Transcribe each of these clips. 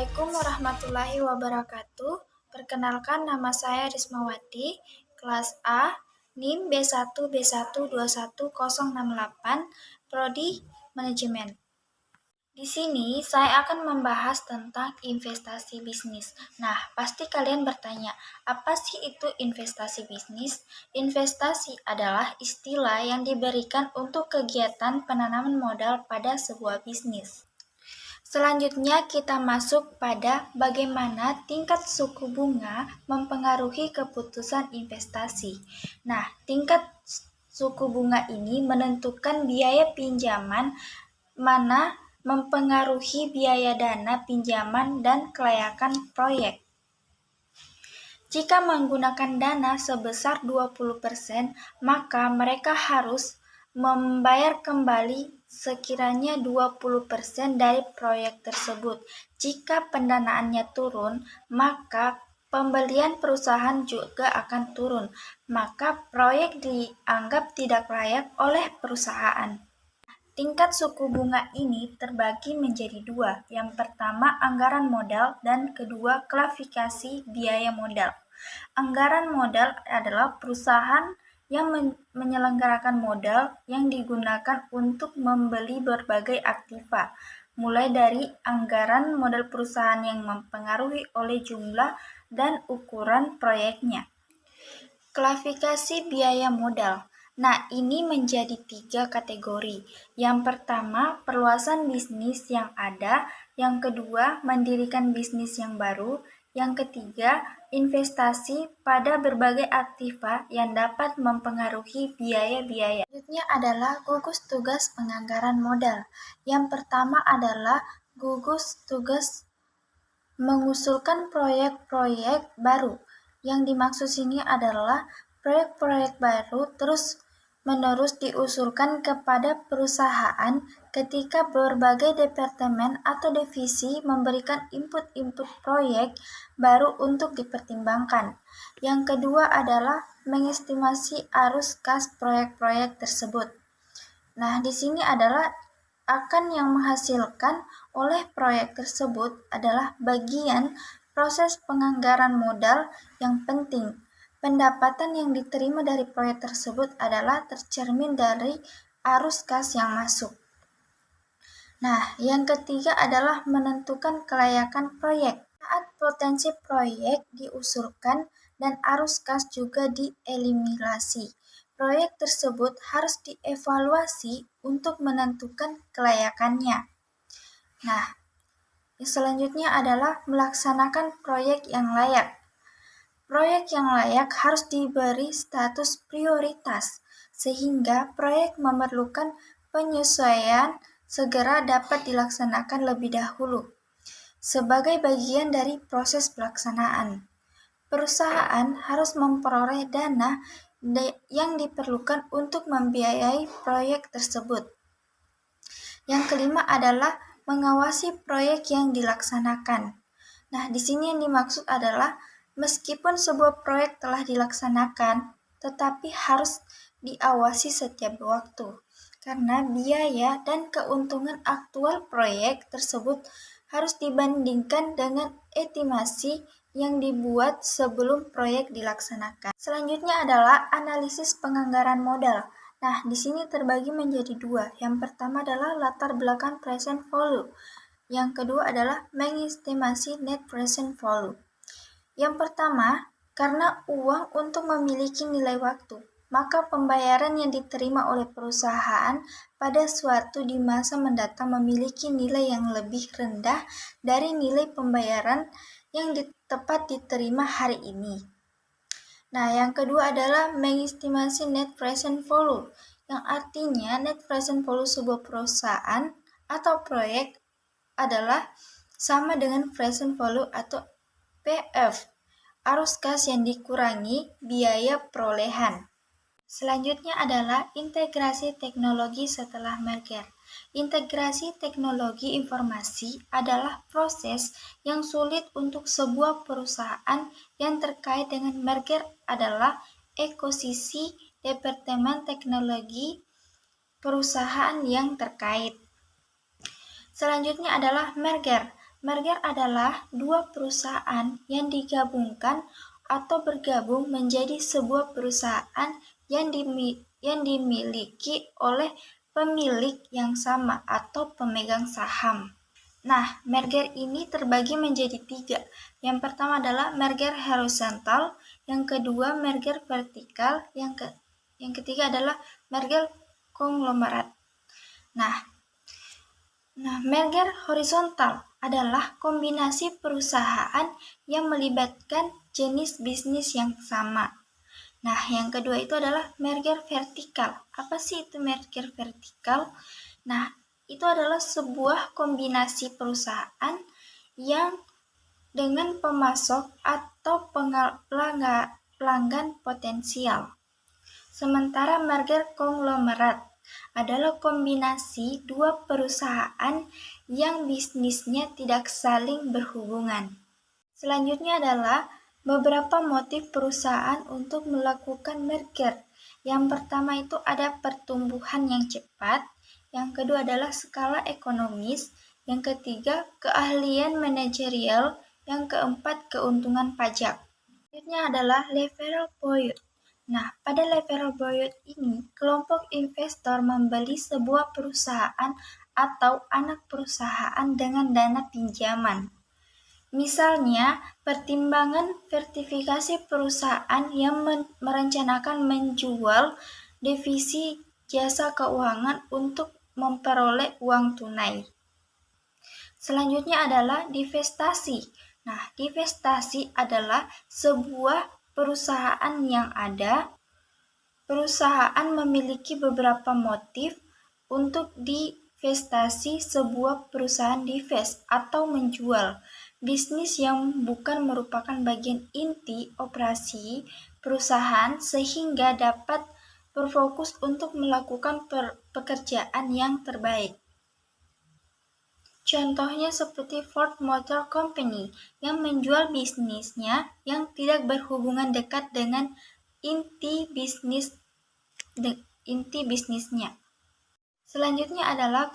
Assalamualaikum warahmatullahi wabarakatuh. Perkenalkan, nama saya Rismawati, kelas A, NIM B1B1210068, Prodi Manajemen. Di sini saya akan membahas tentang investasi bisnis. Nah, pasti kalian bertanya, apa sih itu investasi bisnis? Investasi adalah istilah yang diberikan untuk kegiatan penanaman modal pada sebuah bisnis. Selanjutnya kita masuk pada bagaimana tingkat suku bunga mempengaruhi keputusan investasi. Nah, tingkat suku bunga ini menentukan biaya pinjaman mana mempengaruhi biaya dana pinjaman dan kelayakan proyek. Jika menggunakan dana sebesar 20%, maka mereka harus membayar kembali sekiranya 20% dari proyek tersebut. Jika pendanaannya turun, maka pembelian perusahaan juga akan turun, maka proyek dianggap tidak layak oleh perusahaan. Tingkat suku bunga ini terbagi menjadi dua. Yang pertama, anggaran modal, dan kedua, klasifikasi biaya modal. Anggaran modal adalah perusahaan yang menyelenggarakan modal yang digunakan untuk membeli berbagai aktiva, mulai dari anggaran modal perusahaan yang mempengaruhi oleh jumlah dan ukuran proyeknya. Klasifikasi biaya modal. Nah, ini menjadi 3 kategori. Yang pertama, perluasan bisnis yang ada. Yang kedua, mendirikan bisnis yang baru. Yang ketiga, investasi pada berbagai aktiva yang dapat mempengaruhi biaya-biaya. Selanjutnya adalah gugus tugas penganggaran modal. Yang pertama adalah gugus tugas mengusulkan proyek-proyek baru. Yang dimaksud sini adalah proyek-proyek baru terus-menerus diusulkan kepada perusahaan ketika berbagai departemen atau divisi memberikan input proyek baru untuk dipertimbangkan. Yang kedua adalah mengestimasi arus kas proyek-proyek tersebut. Nah, di sini adalah akan yang menghasilkan oleh proyek tersebut adalah bagian proses penganggaran modal yang penting. Pendapatan yang diterima dari proyek tersebut adalah tercermin dari arus kas yang masuk. Nah, yang ketiga adalah menentukan kelayakan proyek. Saat potensi proyek diusulkan dan arus kas juga dieliminasi, proyek tersebut harus dievaluasi untuk menentukan kelayakannya. Nah, selanjutnya adalah melaksanakan proyek yang layak. Proyek yang layak harus diberi status prioritas, sehingga proyek memerlukan penyesuaian segera dapat dilaksanakan lebih dahulu. Sebagai bagian dari proses pelaksanaan, perusahaan harus memperoleh dana yang diperlukan untuk membiayai proyek tersebut. Yang kelima adalah mengawasi proyek yang dilaksanakan. Nah, di sini yang dimaksud adalah meskipun sebuah proyek telah dilaksanakan, tetapi harus diawasi setiap waktu, karena biaya dan keuntungan aktual proyek tersebut harus dibandingkan dengan estimasi yang dibuat sebelum proyek dilaksanakan. Selanjutnya adalah analisis penganggaran modal. Nah, di sini terbagi menjadi dua. Yang pertama adalah latar belakang present value. Yang kedua adalah mengestimasi net present value. Yang pertama, karena uang untuk memiliki nilai waktu, maka pembayaran yang diterima oleh perusahaan pada suatu di masa mendatang memiliki nilai yang lebih rendah dari nilai pembayaran yang tepat diterima hari ini. Nah, yang kedua adalah mengestimasi net present value, yang artinya net present value sebuah perusahaan atau proyek adalah sama dengan present value atau PF, arus kas yang dikurangi biaya perolehan. Selanjutnya adalah integrasi teknologi setelah merger. Integrasi teknologi informasi adalah proses yang sulit untuk sebuah perusahaan yang terkait dengan merger adalah ekosisi departemen teknologi perusahaan yang terkait. Selanjutnya adalah merger. Merger adalah dua perusahaan yang digabungkan atau bergabung menjadi sebuah perusahaan yang dimiliki oleh pemilik yang sama atau pemegang saham. Nah, merger ini terbagi menjadi tiga. Yang pertama adalah merger horizontal, yang kedua merger vertikal, yang ketiga adalah merger konglomerat. Nah, merger horizontal adalah kombinasi perusahaan yang melibatkan jenis bisnis yang sama. Nah, yang kedua itu adalah merger vertikal. Apa sih itu merger vertikal? Nah, itu adalah sebuah kombinasi perusahaan yang dengan pemasok atau pelanggan potensial. Sementara merger konglomerat adalah kombinasi dua perusahaan yang bisnisnya tidak saling berhubungan. Selanjutnya adalah beberapa motif perusahaan untuk melakukan merger. Yang pertama itu ada pertumbuhan yang cepat, yang kedua adalah skala ekonomis, yang ketiga keahlian manajerial, yang keempat keuntungan pajak. Selanjutnya adalah leverage buyout. Nah, pada leverage buyout ini, kelompok investor membeli sebuah perusahaan atau anak perusahaan dengan dana pinjaman. Misalnya, pertimbangan vertifikasi perusahaan yang merencanakan menjual divisi jasa keuangan untuk memperoleh uang tunai. Selanjutnya adalah divestasi. Nah, divestasi adalah sebuah perusahaan yang ada. Perusahaan memiliki beberapa motif untuk divestasi. Sebuah perusahaan divest atau menjual bisnis yang bukan merupakan bagian inti operasi perusahaan sehingga dapat berfokus untuk melakukan pekerjaan yang terbaik. Contohnya seperti Ford Motor Company yang menjual bisnisnya yang tidak berhubungan dekat dengan inti bisnisnya. Selanjutnya adalah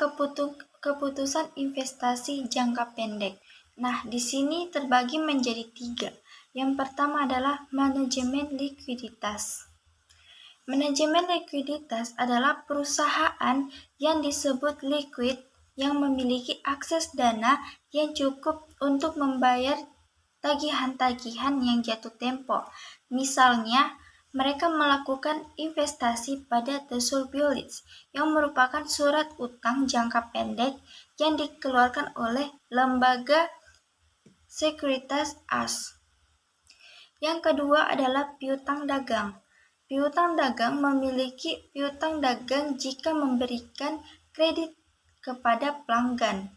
keputusan investasi jangka pendek. Nah, di sini terbagi menjadi tiga. Yang pertama adalah manajemen likuiditas. Manajemen likuiditas adalah perusahaan yang disebut liquid yang memiliki akses dana yang cukup untuk membayar tagihan-tagihan yang jatuh tempo. Misalnya, mereka melakukan investasi pada T-bills yang merupakan surat utang jangka pendek yang dikeluarkan oleh lembaga sekuritas as. Yang kedua adalah piutang dagang. Piutang dagang memiliki piutang dagang jika memberikan kredit kepada pelanggan.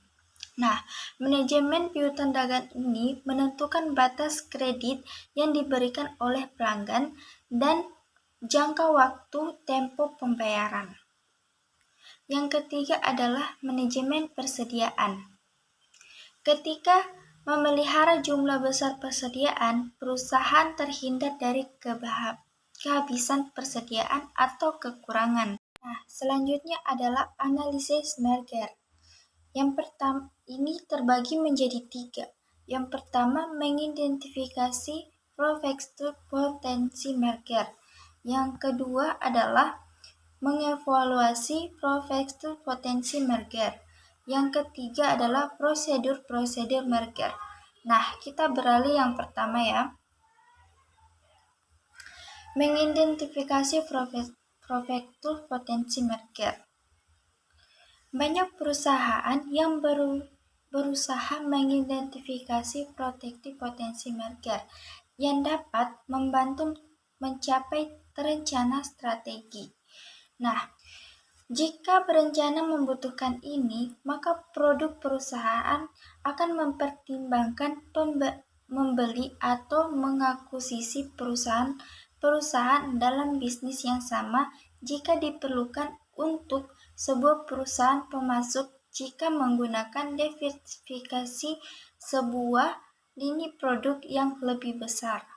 Nah, manajemen piutang dagang ini menentukan batas kredit yang diberikan oleh pelanggan dan jangka waktu tempo pembayaran. Yang ketiga adalah manajemen persediaan. Ketika memelihara jumlah besar persediaan, perusahaan terhindar dari kehabisan persediaan atau kekurangan. Nah, selanjutnya adalah analisis merger. Yang pertama, ini terbagi menjadi tiga. Yang pertama, mengidentifikasi prospektus potensi merger. Yang kedua adalah mengevaluasi prospektus potensi merger. Yang ketiga adalah prosedur-prosedur merger. Nah, kita beralih yang pertama ya. Mengidentifikasi prospektus potensi merger. Banyak perusahaan yang berusaha mengidentifikasi potensi merger yang dapat membantu mencapai rencana strategi. Nah, jika berencana membutuhkan ini, maka produk perusahaan akan mempertimbangkan membeli atau mengakuisisi perusahaan dalam bisnis yang sama jika diperlukan untuk sebuah perusahaan pemasok jika menggunakan diversifikasi sebuah lini produk yang lebih besar.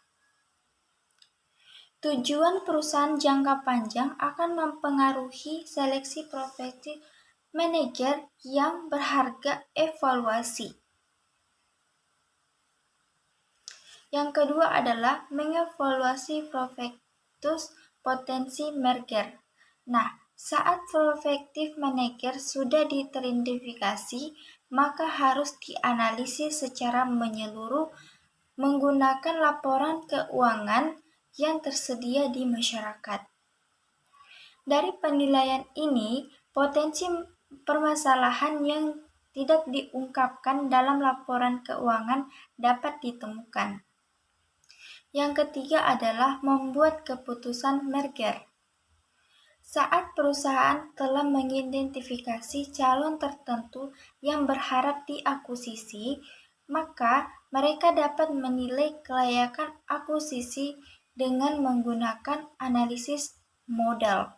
Tujuan perusahaan jangka panjang akan mempengaruhi seleksi profesi manajer yang berharga evaluasi. Yang kedua adalah mengevaluasi prospektus potensi merger. Nah, saat prospektif merger sudah teridentifikasi, maka harus dianalisis secara menyeluruh menggunakan laporan keuangan yang tersedia di masyarakat. Dari penilaian ini, potensi permasalahan yang tidak diungkapkan dalam laporan keuangan dapat ditemukan. Yang ketiga adalah membuat keputusan merger. Saat perusahaan telah mengidentifikasi calon tertentu yang berharap diakuisisi, maka mereka dapat menilai kelayakan akuisisi dengan menggunakan analisis modal.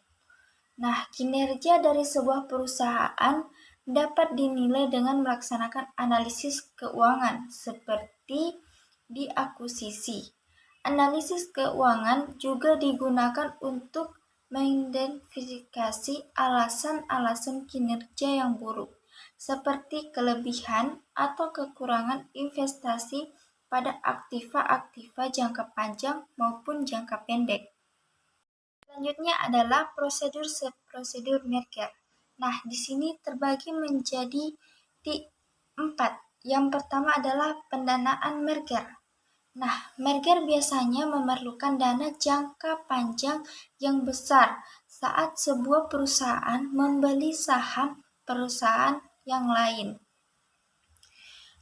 Nah, kinerja dari sebuah perusahaan dapat dinilai dengan melaksanakan analisis keuangan seperti diakuisisi. Analisis keuangan juga digunakan untuk mengidentifikasi alasan-alasan kinerja yang buruk, seperti kelebihan atau kekurangan investasi pada aktiva-aktiva jangka panjang maupun jangka pendek. Selanjutnya adalah prosedur merger. Nah, di sini terbagi menjadi 4. Yang pertama adalah pendanaan merger. Nah, merger biasanya memerlukan dana jangka panjang yang besar saat sebuah perusahaan membeli saham perusahaan yang lain.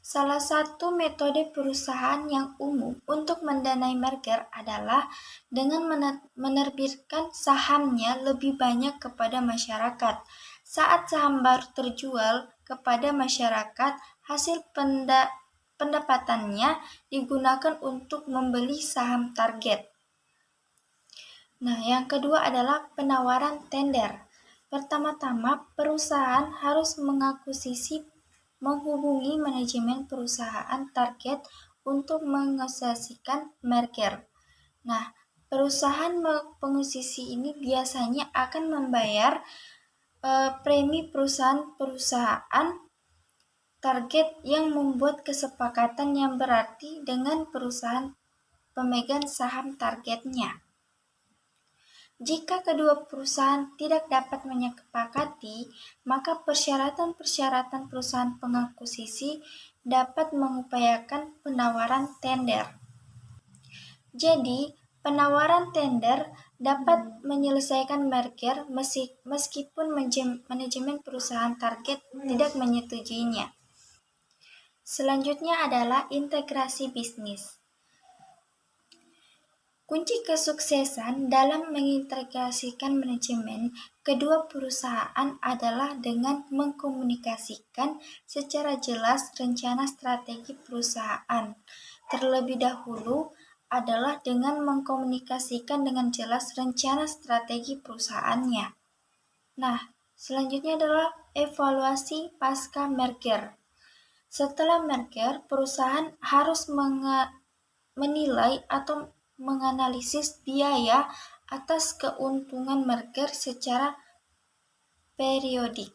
Salah satu metode perusahaan yang umum untuk mendanai merger adalah dengan menerbitkan sahamnya lebih banyak kepada masyarakat. Saat saham baru terjual kepada masyarakat, hasil pendapatannya digunakan untuk membeli saham target. Nah, yang kedua adalah penawaran tender. Pertama-tama, perusahaan harus menghubungi manajemen perusahaan target untuk menegosiasikan merger. Nah, perusahaan penguisisi ini biasanya akan membayar premi perusahaan target yang membuat kesepakatan yang berarti dengan perusahaan pemegang saham targetnya. Jika kedua perusahaan tidak dapat menyepakati, maka persyaratan-persyaratan perusahaan pengakuisisi dapat mengupayakan penawaran tender. Jadi, penawaran tender dapat menyelesaikan merger meskipun manajemen perusahaan target tidak menyetujuinya. Selanjutnya adalah integrasi bisnis. Kunci kesuksesan dalam mengintegrasikan manajemen kedua perusahaan adalah dengan mengkomunikasikan secara jelas rencana strategi perusahaan. Terlebih dahulu adalah dengan mengkomunikasikan dengan jelas rencana strategi perusahaannya. Nah, selanjutnya adalah evaluasi pasca merger. Setelah merger, perusahaan harus menilai atau menganalisis biaya atas keuntungan merger secara periodik.